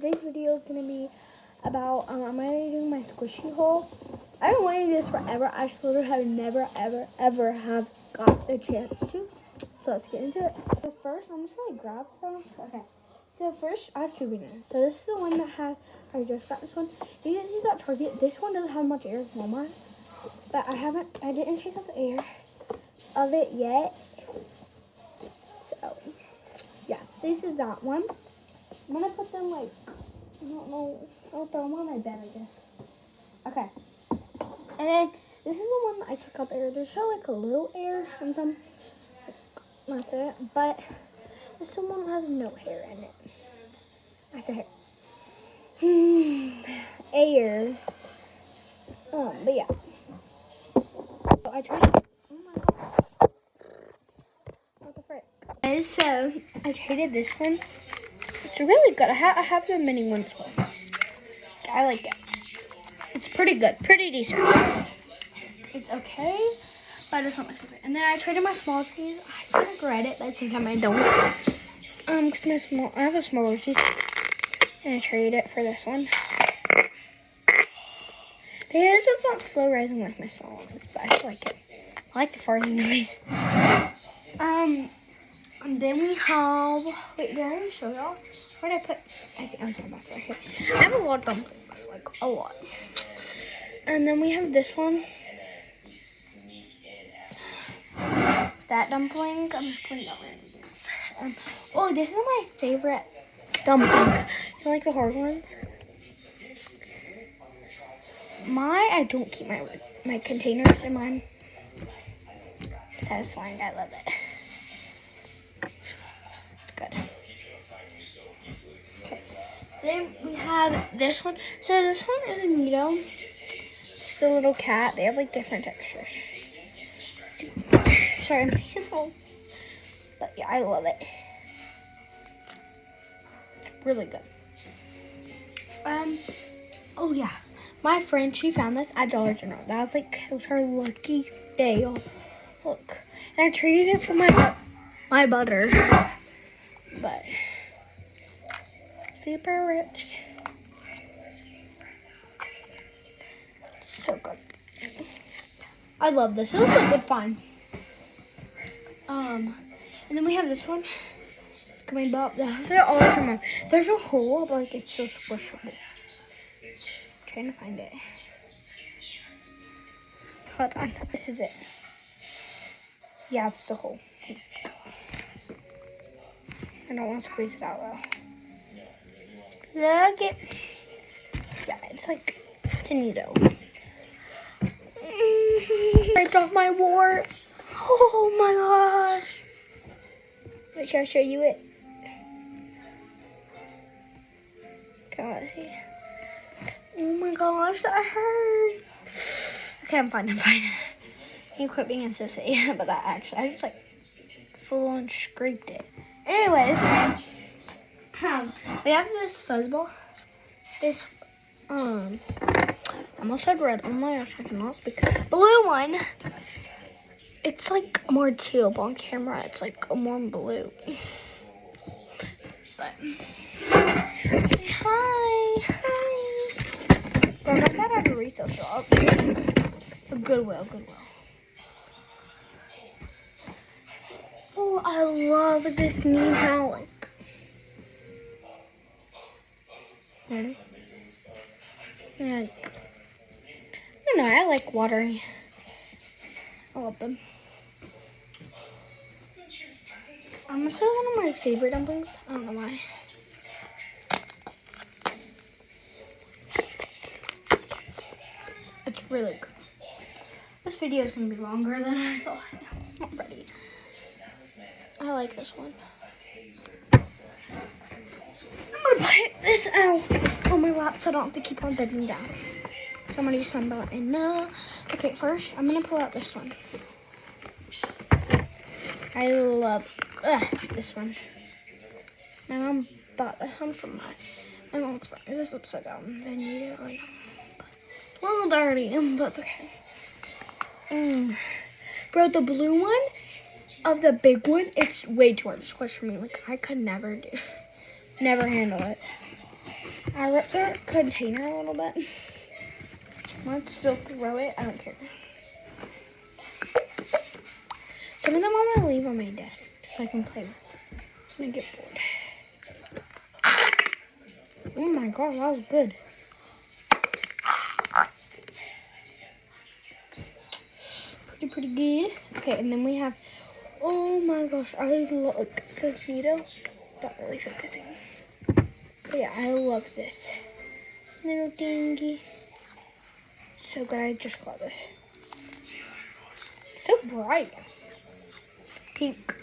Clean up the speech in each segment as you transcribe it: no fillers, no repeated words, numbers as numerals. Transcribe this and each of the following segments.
today's video is going to be about, I'm going to do my squishy haul. I've been wanting to do this forever. I just literally have never, ever have got the chance to. So let's get into it. So first, I'm just going to grab stuff. Okay. So first, I have two bananas. So this is the one that I just got this one. You can use at Target. This one doesn't have much air at Walmart. But I didn't take out the air of it yet. So, yeah, this is that one. I'm going to put them like, I don't know, I'll throw them on my bed, I guess. Okay. And then, this is the one that I took out the air. There's still like a little air and some, that's it. But, this one has no hair in it. I said hair. Air. But yeah. So I tried to, oh my god. What the frick? And so, I traded this one. It's really good. I have the mini ones, but I like it. It's pretty good. Pretty decent. It's okay, but it's not my favorite. And then I traded my small cheese. I regret it, but at the same time I don't. Because I have a smaller cheese. And I traded it for this one. This one's not slow rising like my small ones, but I like it. I like the farting noise. And then we have, wait, did I already show y'all? Where did I put, okay. I have a lot of dumplings, like a lot. And then we have this one. That dumpling, I'm just putting that one. Oh, this is my favorite dumpling. You like the hard ones? I don't keep my containers in mine. Satisfying, I love it. Good. Okay. Then we have this one. So this one is a Neato. Just a little cat. They have like different textures. Sorry, I'm saying so. But yeah, I love it. It's really good. Oh yeah. My friend, she found this at Dollar General. That was her lucky day. Look. And I traded it for my butter. But super rich. So good. I love this. It was a good find. And then we have this one. Coming up. They're always from mine. There's a hole, but like it's so squishable. Trying to find it. Hold on. This is it. Yeah, it's the hole. I don't want to squeeze it out though. Look it. Yeah, it's a Neato. Ripped off my wart. Oh my gosh. Wait, should I show you it? God. Oh my gosh, that hurt. Okay, I'm fine. You quit being a sissy. But that actually, I just full on scraped it. Anyways, we have this fuzzball. This, I almost said red. Oh my gosh, I cannot speak. Blue one. It's more teal on camera. It's a more blue. But, hi. But I got that at a retail shop. Goodwill. Oh, I love this metallic. Ready? I don't know, I like watery. I love them. This is one of my favorite dumplings. I don't know why. It's really good. This video is going to be longer than I thought. It's not ready. I like this one. I'm going to put this out on my lap so I don't have to keep on bending down. So I'm going to use sunbelt and okay, first I'm going to pull out this one. I love this one. My mom bought this one from my mom's friend. This is upside down. They need it. Like, a little dirty, but it's okay. Bro, the blue one of the big one, it's way too hard to squish for me. I could never handle it. I ripped the container a little bit. I might still throw it. I don't care. Some of them I'm going to leave on my desk so I can play with them when I get bored. Oh my god, that was good. Pretty good. Okay, and then we have, oh my gosh, I look, it says Nito. Not really focusing. But yeah, I love this little dingy. So good, I just got this. So bright. Pink.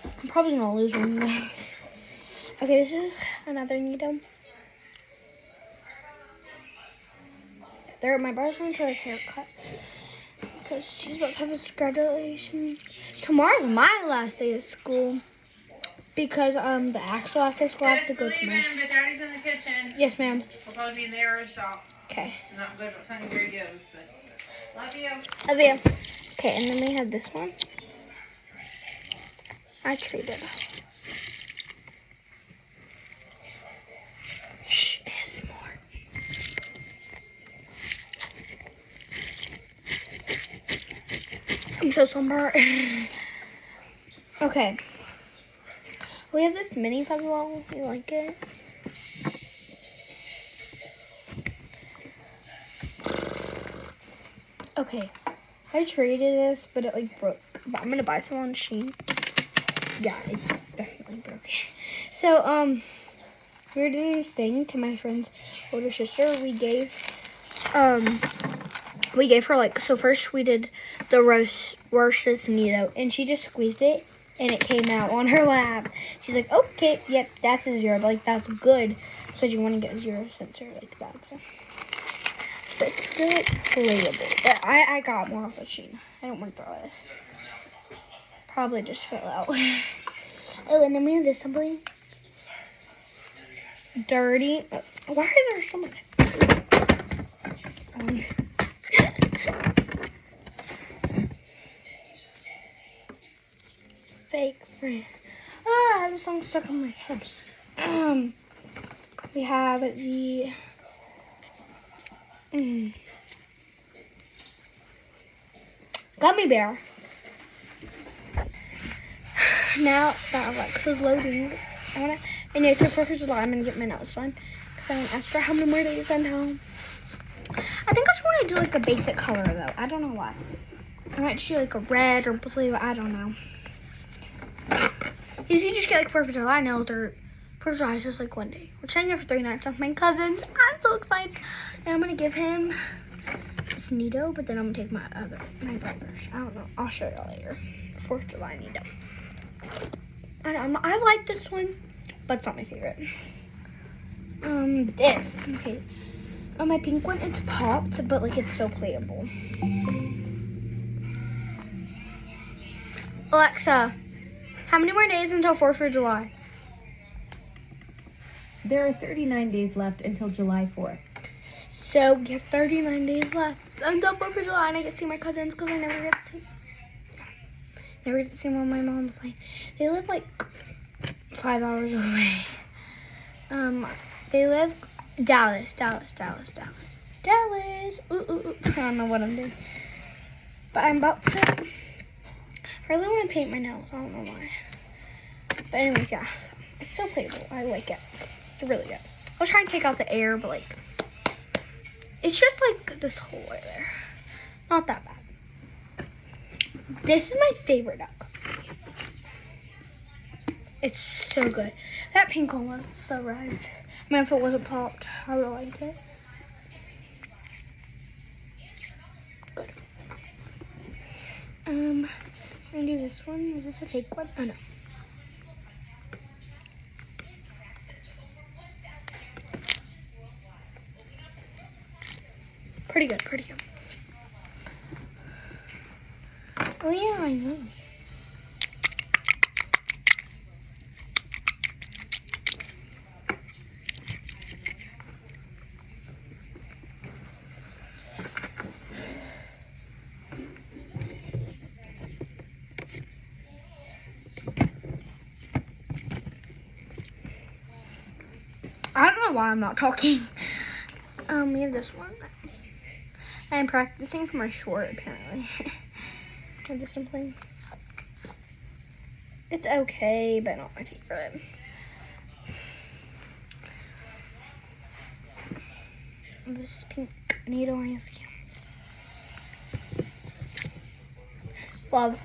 I'm probably gonna lose one though. Okay, this is another Nito. My brother's going to his haircut because she's about to have his graduation. Tomorrow's my last day of school because the actual last day of school I have to go tomorrow. But Daddy's in the kitchen. Yes, ma'am. We'll probably be in the area shop. Okay. Not good what time Gary goes, but love you. Love you. Okay, and then we have this one. I traded. Shh, ASMR. I'm so somber. Okay. We have this mini puzzle. You like it? Okay. I traded this, but it like broke. But I'm gonna buy some on Shein. Yeah, it's definitely broken. So, we were doing this thing to my friend's older sister. We gave her like, so first we did the Roche's Nito, and she just squeezed it, and it came out on her lap. She's like, okay, yep, that's a 0, but like, that's good, because you want to get 0 sensor like that, so. But it's still like playable, but I got more off of Shein. I don't want to throw this. Probably just fell out. Oh, and then we have this something dirty. Why is there so much? Fake friend. Oh, I have this song stuck in my head. We have the gummy bear. Now that Alexa's loading, and it's a 4th of July, I'm gonna get my nails done because I didn't ask her how many more days until. I think I just want to do like a basic color though. I don't know why. I might just do like a red or blue. I don't know. If you just get like 4th of July nails, or 4th of July is just like one day. We're staying there for 3 nights with my cousins. I'm so excited. And I'm gonna give him this Nito, but then I'm gonna take my brother's. I don't know. I'll show you later. 4th of July Nito. I like this one, but it's not my favorite. This. Okay. My pink one, it's popped, but like it's so playable. Alexa, how many more days until 4th of July? There are 39 days left until July 4th. So we have 39 days left until 4th of July, and I get to see my cousins because I never get to see them on my mom's line. They live like 5 hours away. They live Dallas. Ooh, ooh, ooh. I don't know what I'm doing. But I'm about to, I really want to paint my nails. I don't know why. But anyways, yeah. It's so playable. I like it. It's really good. I'll try and take out the air, but like, it's just like this hole right there. Not that bad. This is my favorite duck. It's so good. That pink one was so red. I mean, if it wasn't popped, I would like it. Good. I'm gonna do this one. Is this a fake one? Oh no. Pretty good, pretty good. Oh yeah, I know. I don't know why I'm not talking. We have this one. I'm practicing for my short, apparently. With this one playing. It's okay, but not my favorite. This is pink needle ice cream. Love.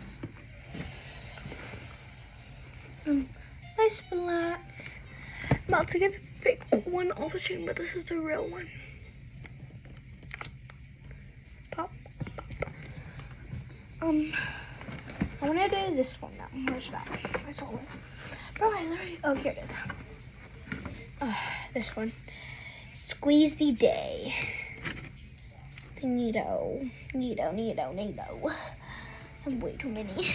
Nice flats. I'm about to get a fake one off the chain, but this is the real one. Pop. I want to do this one now. Where's that? I saw it. Bro, I literally. Oh, here it is. This one. Squeezy Day. The Neato. I'm way too many.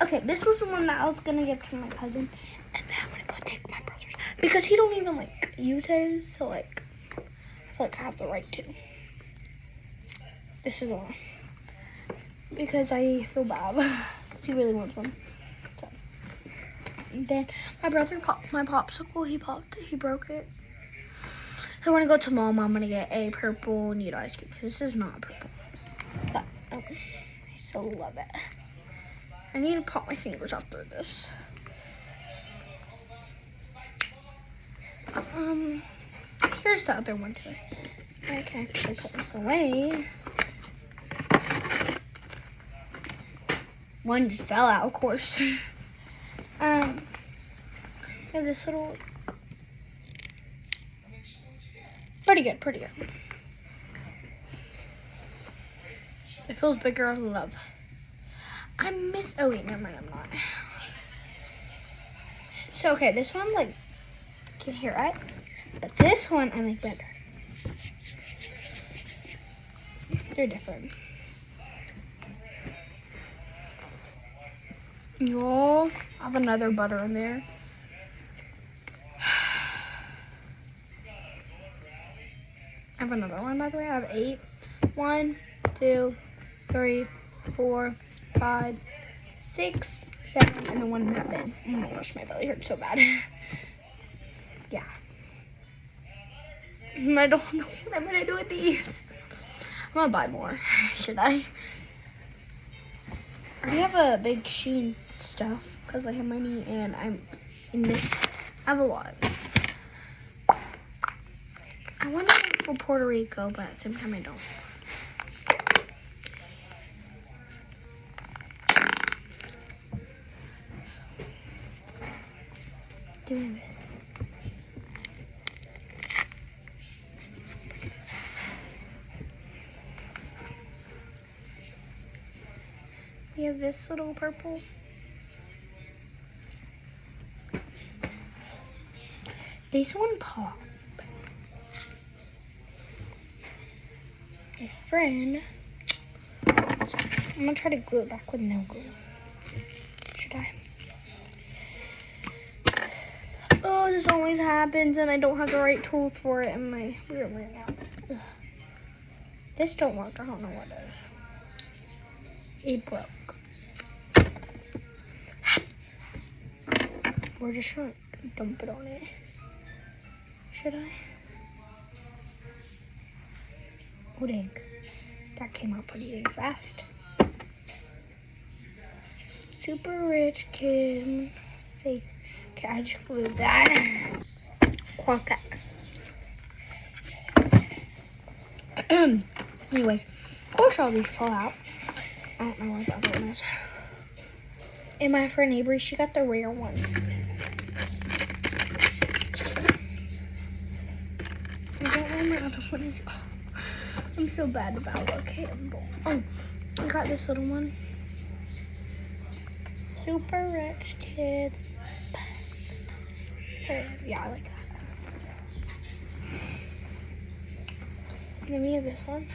Okay, this was the one that I was gonna give to my cousin, and then I'm gonna go take my brother's because he don't even like use his, so like I feel like I have the right to. This is one because I feel bad because he really wants one. So and then my brother popped my popsicle. He broke it. I want to go to mom. I'm gonna get a purple Neato ice cream because this is not purple, but I so love it. I need to pop my fingers after this. Here's the other one too. I can actually put this away. One just fell out, of course. I have this little. Pretty good. It feels bigger, I love. Oh wait, never mind, I'm not. So, okay, this one, like, you can hear it. But this one, I like better. They're different. Y'all, I have another butter in there. I have another one, by the way. I have 8. 1, 2, 3, 4, 5, 6, 7, and then one in that bin. Oh my gosh, my belly hurts so bad. Yeah. I don't know what I'm gonna do with these. I'm gonna buy more. Should I? I already have a big Shein stuff because I have money and I'm in this. I have a lot. I want to go for Puerto Rico, but at the same time I don't. Doing this. We have this little purple. This one pop. My friend. I'm gonna try to glue it back with no glue. Should I? Oh, this always happens and I don't have the right tools for it in my room right now. Ugh. This don't work. I don't know what does. It broke. We're just gonna dump it on it. Should I? Oh dang. That came out pretty dang fast. Super rich kid. Say, okay, I just glued that. Quack. Anyways, of course all these fall out. I don't know what the other one is. And my friend Avery, she got the rare one. I don't know what my other one is. Oh, I'm so bad about Campbell. Oh, I got this little one. Super rich kid. Yeah, I like that. And then we have this one.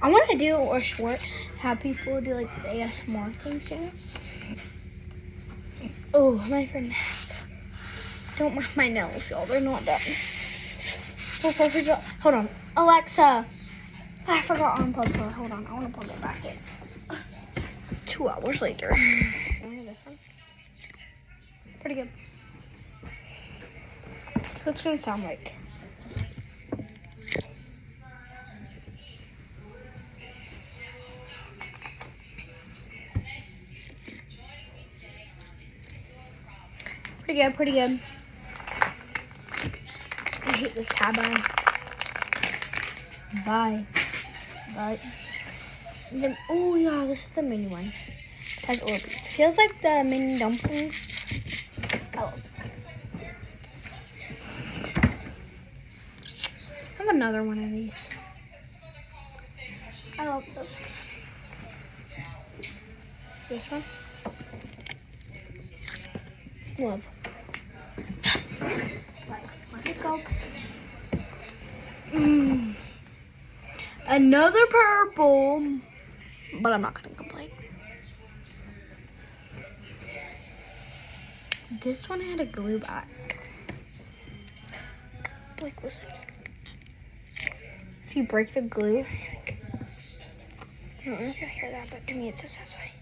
I want to do a short, have people do like the ASMR thing soon. Oh, my friend, don't mind my nails, y'all. They're not done. Hold on, Alexa. I forgot to unplug it. Hold on, I want to plug it back in. 2 hours later. pretty good. So what's it gonna sound like? Pretty good, pretty good. I hate this tab on. Bye. Bye. And then, oh yeah, this is the mini one. It has Orbeez. Feels like the mini dumplings. Oh. I have another one of these. I love this. This one. Love. Let it go. Another purple, but I'm not gonna complain. This one had a glue back. Like, listen. If you break the glue, like, I don't know if you'll hear that, but to me it says that way.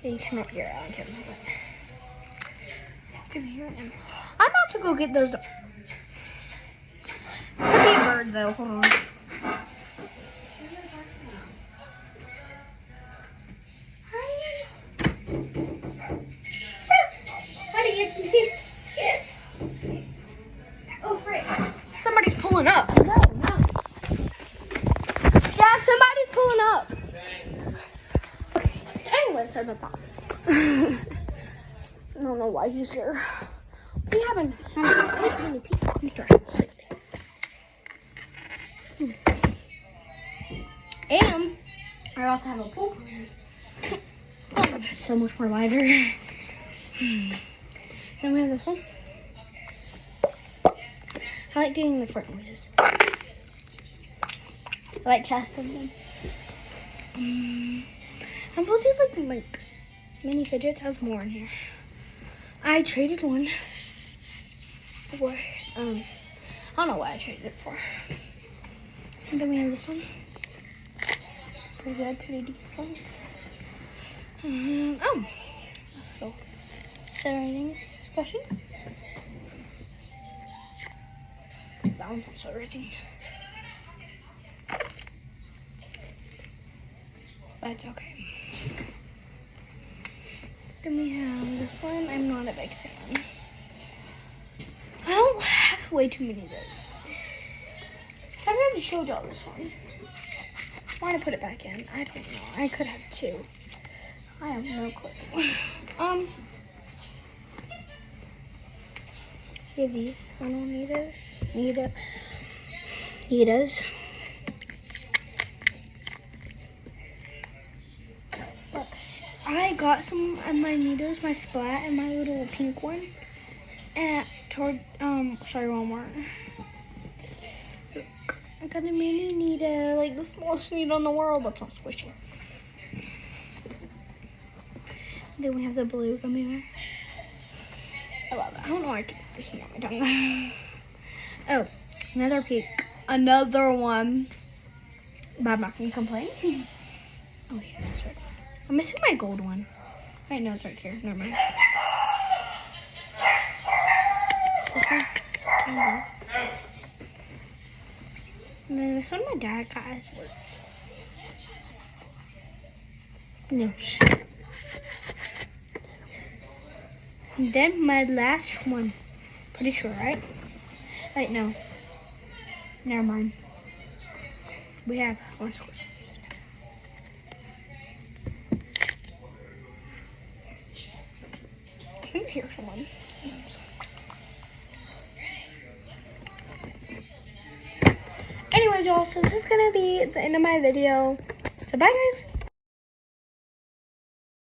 Yeah, you cannot hear it on camera, but you can hear it. I'm about to go get those. Could be a bird though. Hold on. Oh, frick. Somebody's pulling up. No. Dad, somebody's pulling up. Okay. Anyways, sorry about that. I don't know why he's here. We haven't had any people come to our house lately. And I also have a pool party. Oh, that's so much more lighter. Then we have this one. I like doing the front noises. I like testing them. I bought these like mini fidgets. Has more in here. I traded one for I don't know what I traded it for. And then we have this one. Pretty good, pretty decent. Oh, let's go. Is there anything special? That one's not so everything. But it's okay. Then we have this one. I'm not a big fan. I don't have way too many of those. I've already showed y'all this one. Why did I put it back in? I don't know. I could have two. I have no clue. We have these little Nitas. But I got some of my Nitas, my Splat, and my little pink one at Walmart. Look, I got a mini Nita, like the smallest Nita in the world, but it's not squishy. Then we have the blue gummy bear. I love it. I don't know why I keep sticking out my tongue. Oh, another pink. Another one. But I'm not going to complain. Oh, yeah, that's right. I'm missing my gold one. Wait, no, it's right here. Never mind. This one. And then this one my dad got as work. No. And then my last one. Pretty sure, right? Wait, no. Never mind. We have one score. I think here's someone. Anyways, y'all, so this is gonna be the end of my video. So bye, guys.